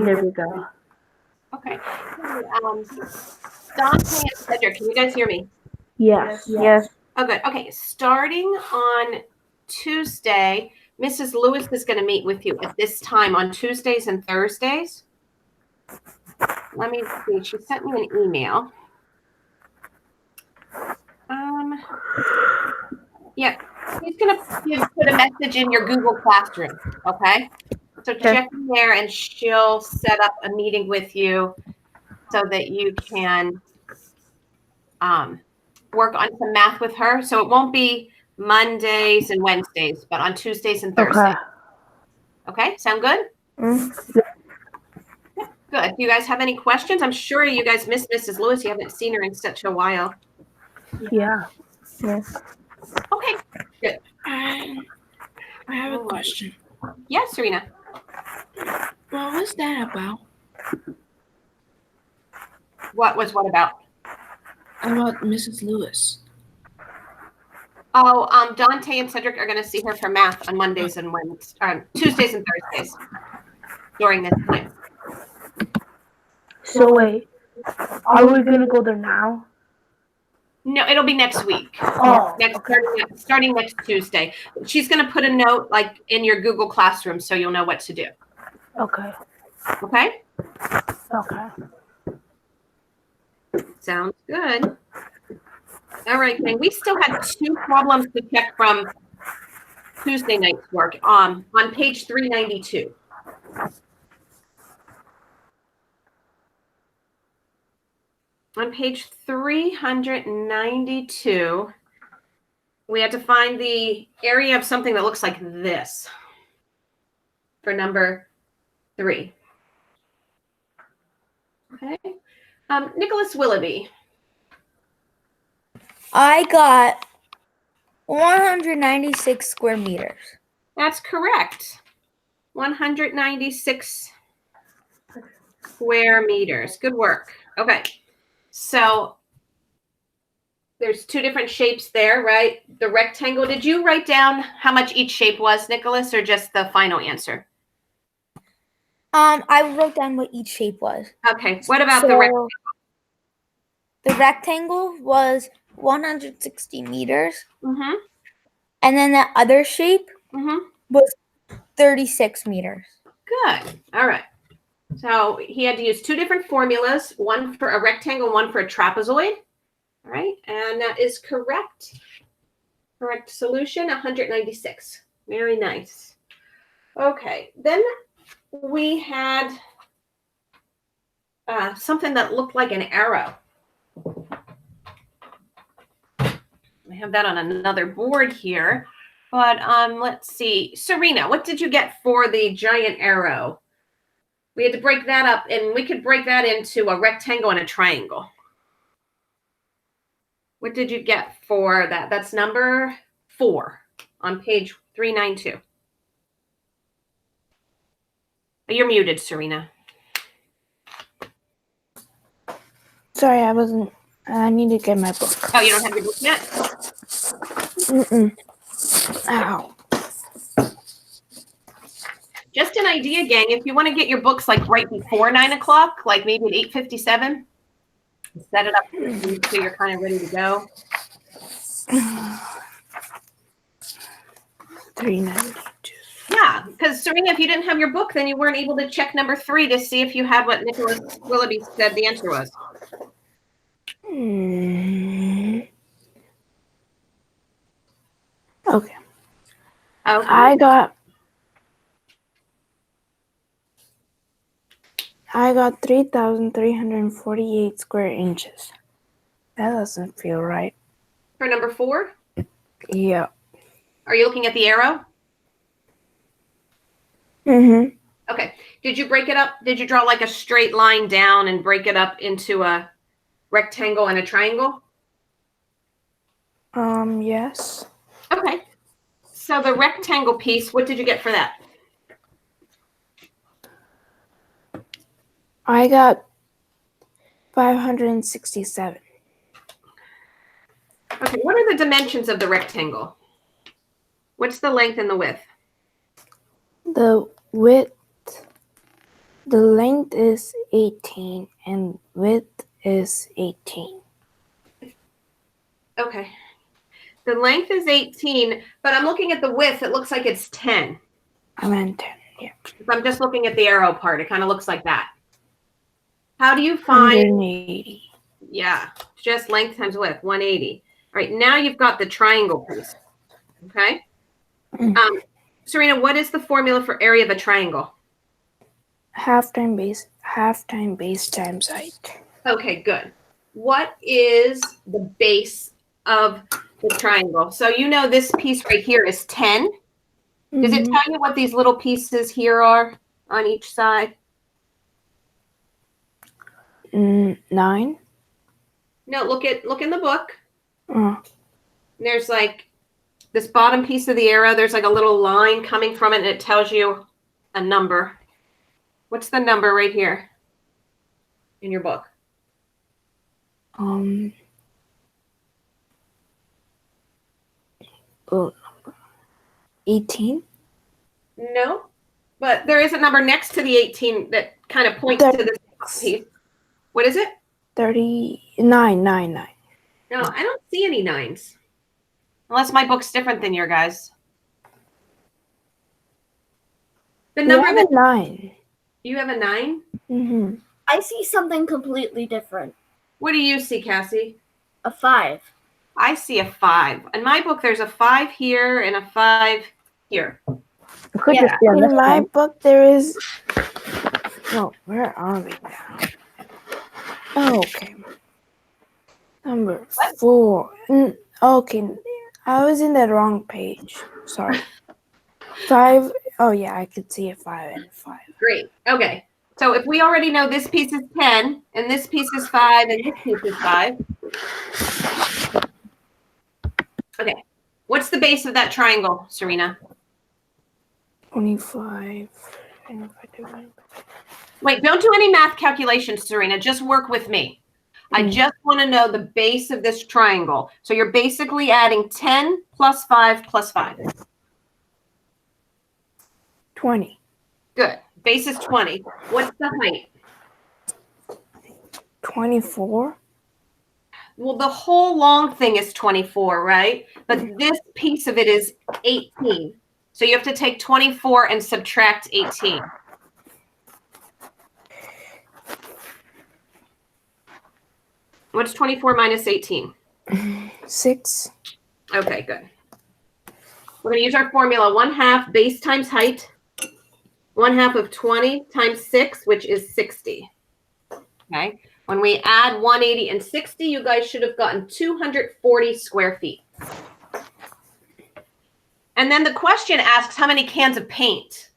There we go. Okay. Dante and Cedric, can you guys hear me? Yes. Yes. Oh, good. Okay. Starting on Tuesday, Mrs. Lewis is going to meet with you at this time on Tuesdays and Thursdays. Let me see. She sent me an email. Yeah, she's going to put a message in your Google Classroom. Okay. So check in there and she'll set up a meeting with you so that you can work on some math with her. So it won't be Mondays and Wednesdays, but on Tuesdays and Thursdays. Okay, sound good? Mm-hmm. Good. Do you guys have any questions? I'm sure you guys miss Mrs. Lewis. You haven't seen her in such a while. Yeah. Yes. Okay, good. I have a question. Yes, Serena. What was that about? What was what about? About Mrs. Lewis. Oh, Dante and Cedric are going to see her for math on Mondays and Wednesdays, Tuesdays and Thursdays during this time. So wait, are we gonna go there now? No, it'll be next week. Oh, Starting next Tuesday. She's going to put a note like in your Google Classroom so you'll know what to do. Okay. Okay? Okay. Sounds good. All right, gang. We still had 2 problems to check from Tuesday night's work on page 392. On page 392, we had to find the area of something that looks like this for number 3. Okay. Nicholas Willoughby. I got 196 square meters. That's correct. 196 square meters. Good work. Okay. So there's 2 different shapes there, right? The rectangle. Did you write down how much each shape was, Nicholas, or just the final answer? I wrote down what each shape was. Okay. What about the rectangle? The rectangle was 160 meters. Mm-hmm. And then the other shape was 36 meters. Good. All right. So he had to use 2 different formulas, one for a rectangle, one for a trapezoid. All right. And that is correct. Correct solution, 196. Very nice. Okay. Then we had something that looked like an arrow. I have that on another board here. But let's see. Serena, what did you get for the giant arrow? We had to break that up, and we could break that into a rectangle and a triangle. What did you get for that? That's number 4 on page 392. You're muted, Serena. Sorry, I need to get my book. Oh, you don't have your book yet? Ow. Just an idea, gang. If you want to get your books like right before 9 o'clock, like maybe at 8:57, set it up so you're kind of ready to go. 392. Yeah, because Serena, if you didn't have your book, then you weren't able to check number 3 to see if you had what Nicholas Willoughby said the answer was. Okay. Okay. I got 3,348 square inches. That doesn't feel right. For number 4? Yeah. Are you looking at the arrow? Mm-hmm. Okay. Did you break it up? Did you draw like a straight line down and break it up into a rectangle and a triangle? Yes. Okay. So the rectangle piece, what did you get for that? I got 567. Okay, what are the dimensions of the rectangle? What's the length and the width? The width The length is 18 and width is 18. Okay. The length is 18, but I'm looking at the width. It looks like it's 10. I meant 10, yeah. If I'm just looking at the arrow part, it kind of looks like that. How do you find? 180. Yeah, just length times width, 180. All right, now you've got the triangle piece. Okay. Serena, what is the formula for area of a triangle? Half time base times height. Okay, good. What is the base of the triangle? So you know this piece right here is 10. Does it tell you what these little pieces here are on each side? 9. No, look in the book. Oh. There's like this bottom piece of the arrow. There's like a little line coming from it, and it tells you a number. What's the number right here in your book? 18. No, but there is a number next to the 18 that kind of points to this piece. What is it? 39. No, I don't see any nines. Unless my book's different than your guys. The number You have a 9. You have a 9? Mm-hmm. I see something completely different. What do you see, Cassie? A 5. I see a 5. In my book, there's a 5 here and a 5 here. It could just be on this In my one. book, there is. No, where are we now? Oh, okay. Number 4. Okay, I was in the wrong page. Sorry. 5. Oh, yeah, I could see a 5 and a 5. Great. Okay. So if we already know this piece is 10, and this piece is 5, and this piece is 5. Okay. What's the base of that triangle, Serena? 25. Wait, don't do any math calculations, Serena. Just work with me. I just want to know the base of this triangle. So you're basically adding 10 plus 5 plus 5. 20. Good. Base is 20. What's the height? 24. Well, the whole long thing is 24, right? But this piece of it is 18. So you have to take 24 and subtract 18. What's 24 minus 18? 6. Okay, good. We're going to use our formula. 1/2 base times height. 1/2 of 20 times 6, which is 60. Okay. When we add 180 and 60, you guys should have gotten 240 square feet. And then the question asks, how many cans of paint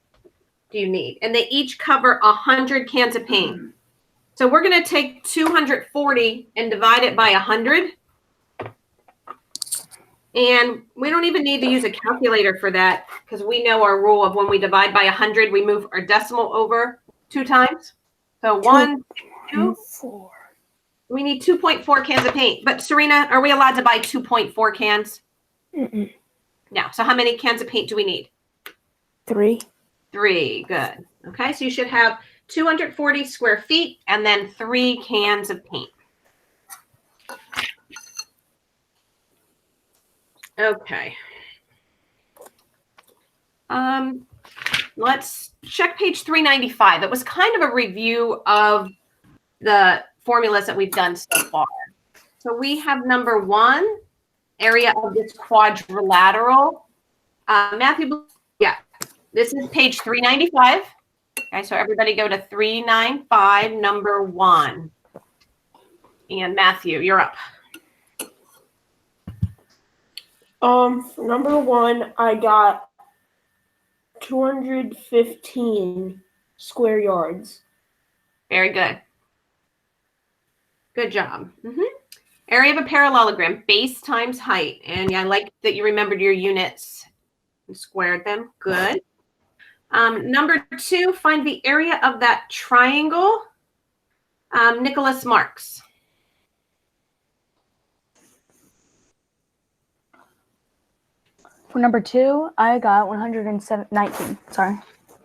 do you need? And they each cover 100 cans of paint. So we're going to take 240 and divide it by 100. And we don't even need to use a calculator for that because we know our rule of when we divide by 100, we move our decimal over 2 times. So 1, 2, 4. We need 2.4 cans of paint. But Serena, are we allowed to buy 2.4 cans? Mm-mm. No. So how many cans of paint do we need? 3. 3. Good. Okay. So you should have 240 square feet and then 3 cans of paint. Okay. Let's check page 395. It was kind of a review of the formulas that we've done so far. So we have number 1, area of this quadrilateral. Matthew, yeah, this is page 395. Okay, so everybody go to 395, number 1. And Matthew, you're up. For number 1, I got 215 square yards. Very good. Good job. Area of a parallelogram, base times height. And yeah, I like that you remembered your units and squared them. Good. Number 2, find the area of that triangle. Nicholas Marks. For number 2, I got 119. Sorry,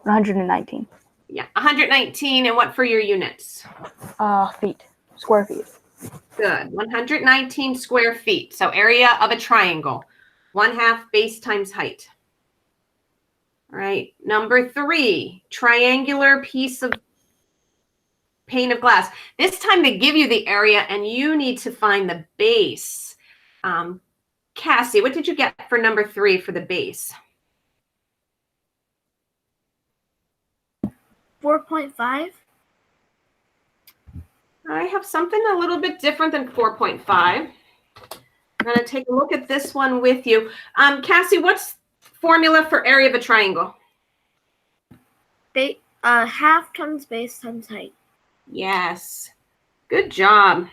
119. Yeah, 119. And what for your units? Feet. Square feet. Good. 119 square feet. So area of a triangle. 1/2 base times height. All right. Number 3, triangular piece of pane of glass. This time they give you the area and you need to find the base. Cassie, what did you get for number 3 for the base? 4.5. I have something a little bit different than 4.5. I'm going to take a look at this one with you. Cassie, what's formula for area of a triangle? Half times base times height. Yes. Good job.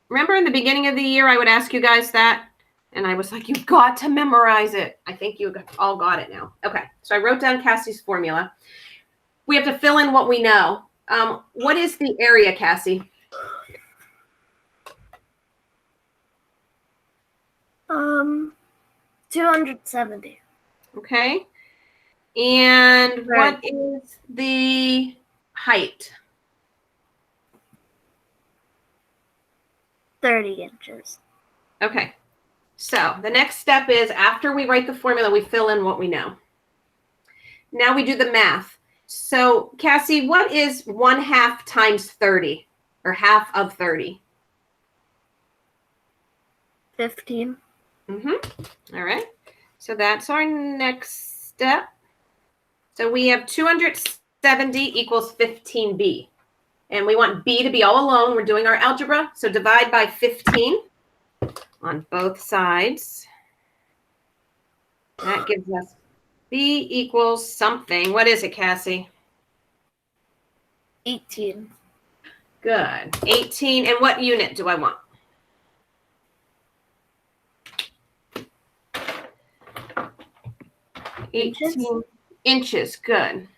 Remember in the beginning of the year, I would ask you guys that, and I was like, you've got to memorize it. I think you all got it now. Okay, so I wrote down Cassie's formula. We have to fill in what we know. What is the area, Cassie? 270. Okay. And what is the height? 30 inches. Okay. So the next step is after we write the formula, we fill in what we know. Now we do the math. So Cassie, what is 1/2 times 30 or half of 30? 15. All right. So that's our next step. So we have 270 equals 15b. And we want b to be all alone. We're doing our algebra. So divide by 15 on both sides. That gives us b equals something. What is it, Cassie? 18. Good. 18. And what unit do I want? Inches? 18 inches. Good.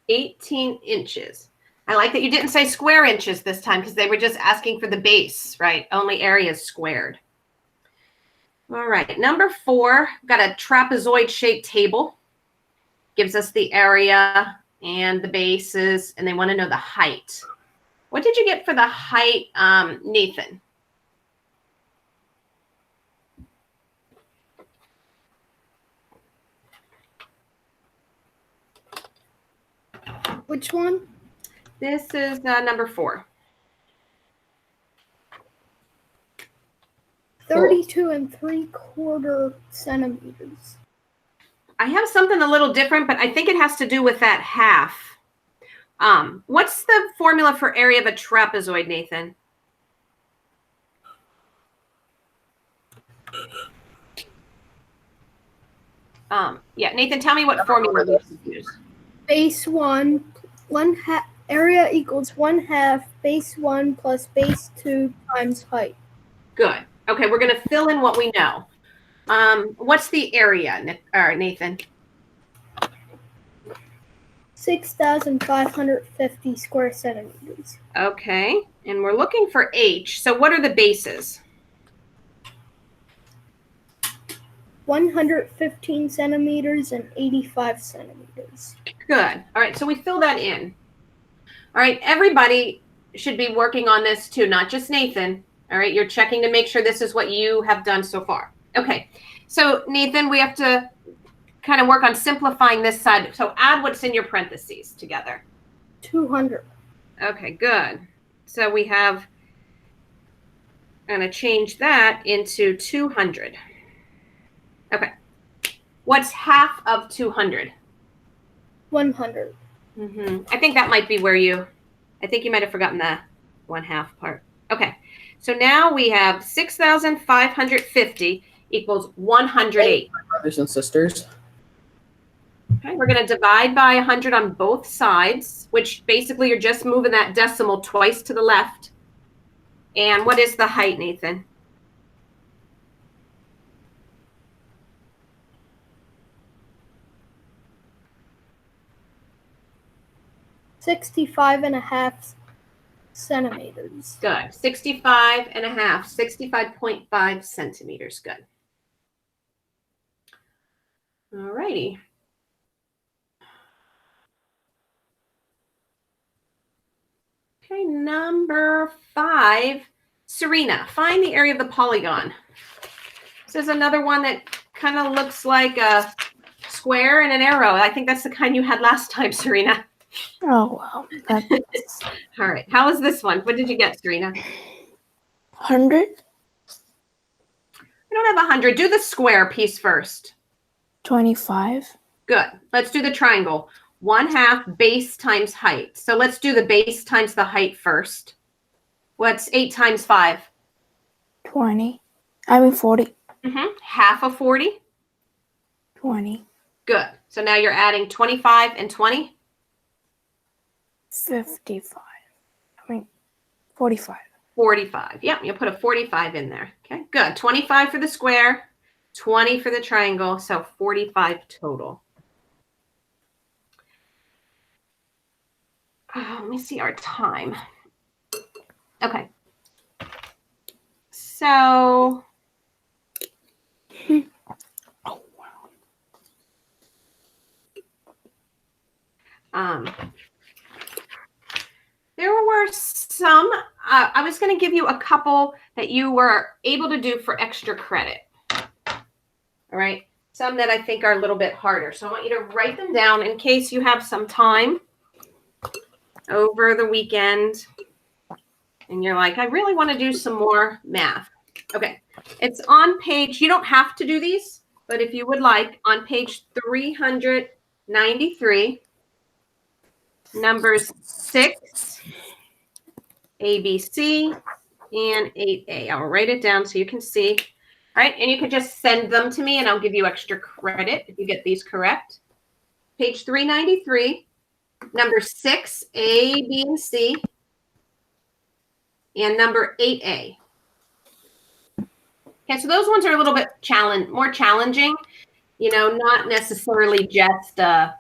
18 inches. I like that you didn't say square inches this time because they were just asking for the base, right? Only areas squared. All right. Number 4, got a trapezoid-shaped table. Gives us the area and the bases, and they want to know the height. What did you get for the height, Nathan? Which one? This is number 4. 32 3/4 centimeters. I have something a little different, but I think it has to do with that half. What's the formula for area of a trapezoid, Nathan? Yeah, Nathan, tell me what formula we should use. Base 1 1/2 area equals 1/2 base 1 plus base 2 times height. Good. Okay, we're going to fill in what we know. What's the area, Nathan? 6,550 square centimeters. Okay, and we're looking for H. So what are the bases? 115 centimeters and 85 centimeters. Good. All right, so we fill that in. All right, everybody should be working on this too, not just Nathan. All right, you're checking to make sure this is what you have done so far. Okay, so Nathan, we have to kind of work on simplifying this side. So add what's in your parentheses together. 200. Okay, good. So we have, I'm going to change that into 200. Okay. What's half of 200? 100. I think that might be where I think you might have forgotten the 1/2 part. Okay. So now we have 6,550 equals 108. Brothers and sisters. Okay, we're going to divide by 100 on both sides, which basically you're just moving that decimal twice to the left. And what is the height, Nathan? 65.5 centimeters. Good. 65.5, 65.5 centimeters. Good. All righty. Okay, number 5, Serena, find the area of the polygon. This is another one that kind of looks like a square and an arrow. I think that's the kind you had last time, Serena. Oh, well. That's All right. How is this one? What did you get, Serena? 100. We don't have 100. Do the square piece first. 25. Good. Let's do the triangle. 1/2 base times height. So let's do the base times the height first. What's 8 times 5? 20. I mean 40. Half of 40. 20. Good. So now you're adding 25 and 20. 55. I mean 45. 45. Yeah, you'll put a 45 in there. Okay, good. 25 for the square, 20 for the triangle, so 45 total. Let me see our time. Okay. So, Oh, wow. there were some, I was going to give you a couple that you were able to do for extra credit. All right. Some that I think are a little bit harder. So I want you to write them down in case you have some time over the weekend and you're like, I really want to do some more math. Okay. It's on page, you don't have to do these, but if you would like, on page 393, numbers 6, ABC, and 8A. I'll write it down so you can see. All right, and you can just send them to me and I'll give you extra credit if you get these correct. Page 393, number 6, A, B, and C, and number 8A. Okay, so those ones are a little bit more challenging, you know, not necessarily just a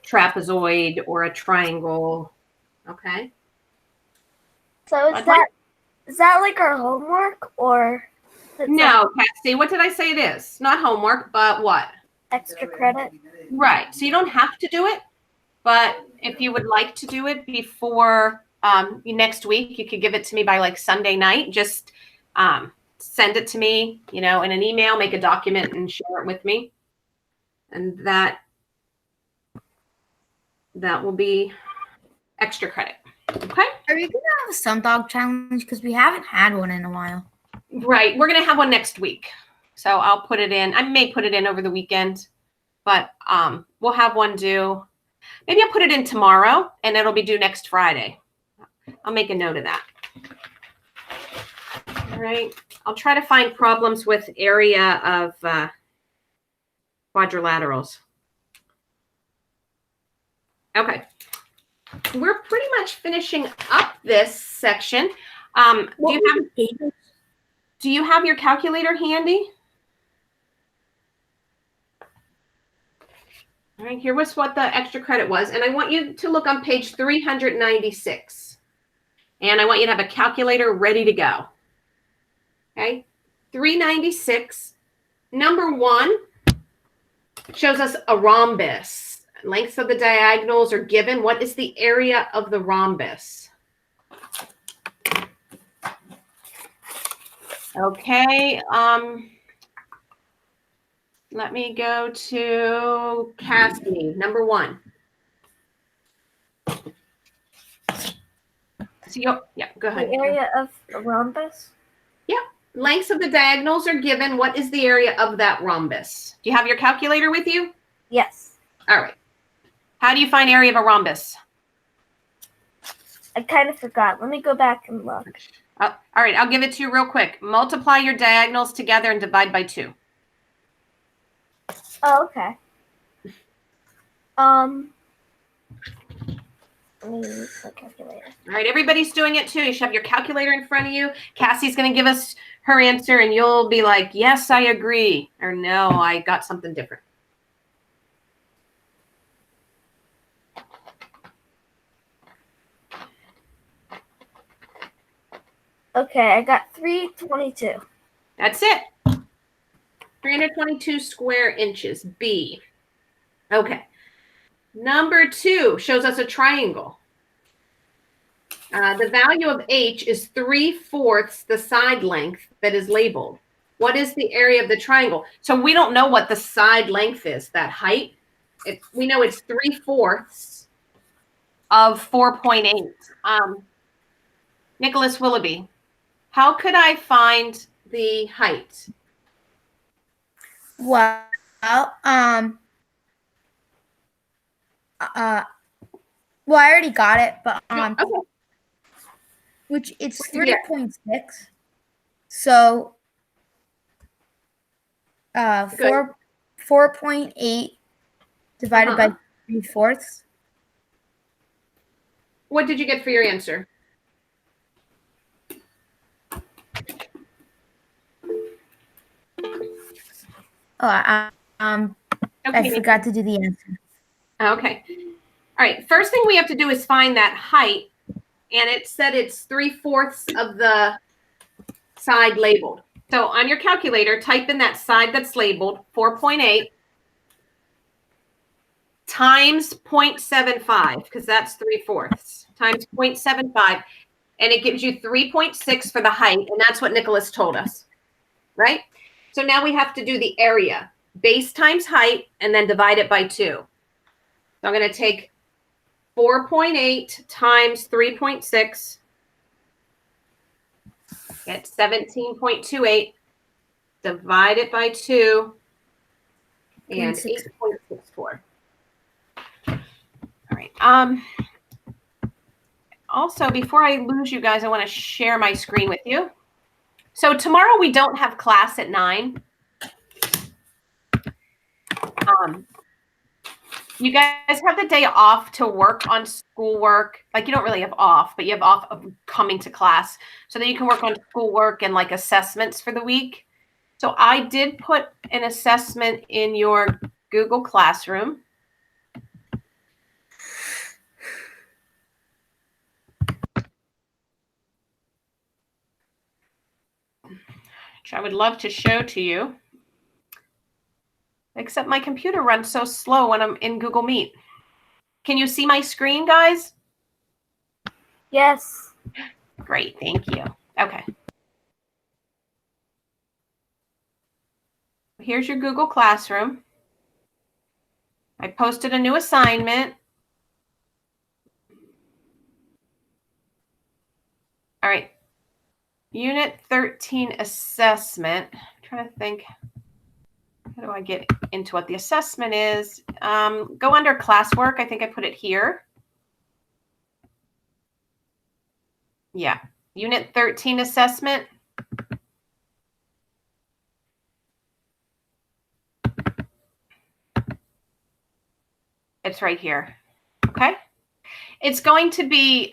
trapezoid or a triangle, okay? So is that like our homework or No, Patsy, what did I say it is? Not homework, but what? extra credit? Right. So you don't have to do it, but if you would like to do it before next week, you could give it to me by like Sunday night. Just send it to me, you know, in an email, make a document and share it with me. And that will be extra credit. Okay. Are we going to have a sun dog challenge? Because we haven't had one in a while. Right. We're going to have one next week. So I'll put it in. I may put it in over the weekend, but we'll have one due. Maybe I'll put it in tomorrow and it'll be due next Friday. I'll make a note of that. All right. I'll try to find problems with area of quadrilaterals. Okay. We're pretty much finishing up this section. Do you have your calculator handy? All right, here was what the extra credit was. And I want you to look on page 396. And I want you to have a calculator ready to go. Okay, 396. Number 1 shows us a rhombus. Lengths of the diagonals are given. What is the area of the rhombus? Okay, let me go to Cassie, number 1. So yeah, go ahead. The area of a rhombus? Yeah, lengths of the diagonals are given. What is the area of that rhombus? Do you have your calculator with you? Yes. All right. How do you find area of a rhombus? I kind of forgot. Let me go back and look. All right, I'll give it to you real quick. Multiply your diagonals together and divide by 2. Oh, okay. Let me use the calculator. All right, everybody's doing it too. You should have your calculator in front of you. Cassie's going to give us her answer, and you'll be like, yes, I agree, or no, I got something different. Okay, I got 322. That's it. 322 square inches, B. Okay. Number 2 shows us a triangle. The value of h is 3/4 the side length that is labeled. What is the area of the triangle? So we don't know what the side length is, that height. We know it's 3/4 of 4.8. Nicholas Willoughby, how could I find the height? Well, well, I already got it, but Okay. which it's What'd you 3.6. So, Good. 4.8 divided by 3/4. What did you get for your answer? Oh, I Okay. forgot to do the answer. Okay. All right. First thing we have to do is find that height. And it said it's 3/4 of the side labeled. So on your calculator, type in that side that's labeled 4.8 times 0.75, because that's 3/4 times 0.75. And it gives you 3.6 for the height. And that's what Nicholas told us, right? So now we have to do the area. Base times height, and then divide it by 2. So I'm going to take 4.8 times 3.6. Get 17.28. Divide it by 2. And 8.64. All right. Also, before I lose you guys, I want to share my screen with you. So tomorrow we don't have class at 9. You guys have the day off to work on schoolwork. Like, you don't really have off, but you have off of coming to class so that you can work on schoolwork and like assessments for the week. So I did put an assessment in your Google Classroom. Which I would love to show to you. Except my computer runs so slow when I'm in Google Meet. Can you see my screen, guys? Yes. Great, thank you. Okay. Here's your Google Classroom. I posted a new assignment. All right. Unit 13 assessment. I'm trying to think. How do I get into what the assessment is? Go under classwork. I think I put it here. Yeah. Unit 13 assessment. It's right here. Okay. It's going to be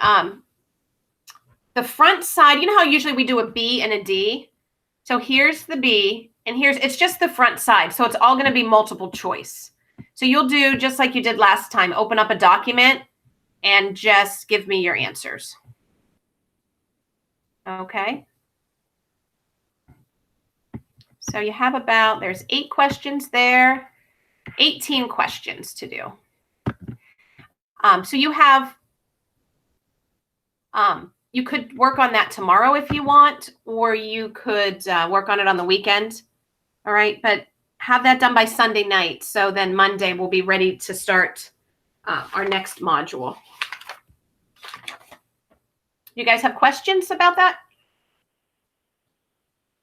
the front side. You know how usually we do a B and a D? So here's the B, and it's just the front side. So it's all going to be multiple choice. So you'll do just like you did last time. Open up a document and just give me your answers. Okay. So you have there's 8 questions there, 18 questions to do. So you have, you could work on that tomorrow if you want, or you could work on it on the weekend. All right. But have that done by Sunday night. So then Monday we'll be ready to start our next module. You guys have questions about that?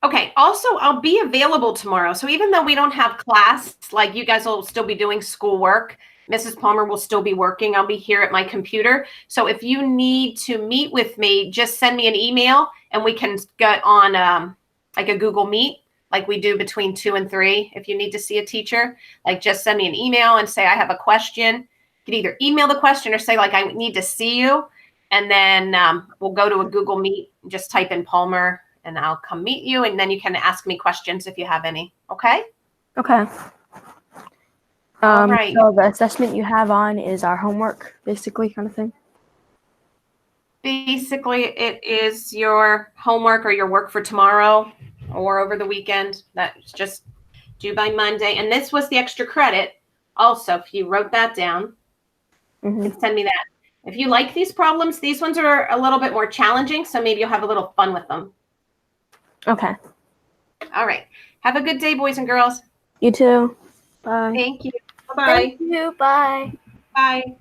Okay. Also, I'll be available tomorrow. So even though we don't have class, like you guys will still be doing schoolwork, Mrs. Palmer will still be working. I'll be here at my computer. So if you need to meet with me, just send me an email and we can get on like a Google Meet, like we do between 2 and 3. If you need to see a teacher, like just send me an email and say, I have a question. You can either email the question or say like, I need to see you. And then we'll go to a Google Meet, just type in Palmer and I'll come meet you. And then you can ask me questions if you have any. Okay. Okay. All right. So the assessment you have on is our homework, basically, kind of thing. Basically, it is your homework or your work for tomorrow or over the weekend. That's just due by Monday. And this was the extra credit. Also, if you wrote that down, you can send me that. If you like these problems, these ones are a little bit more challenging, so maybe you'll have a little fun with them. Okay. All right. Have a good day, boys and girls. You too. Bye. Thank you. Bye-bye. Thank you. Bye. Bye.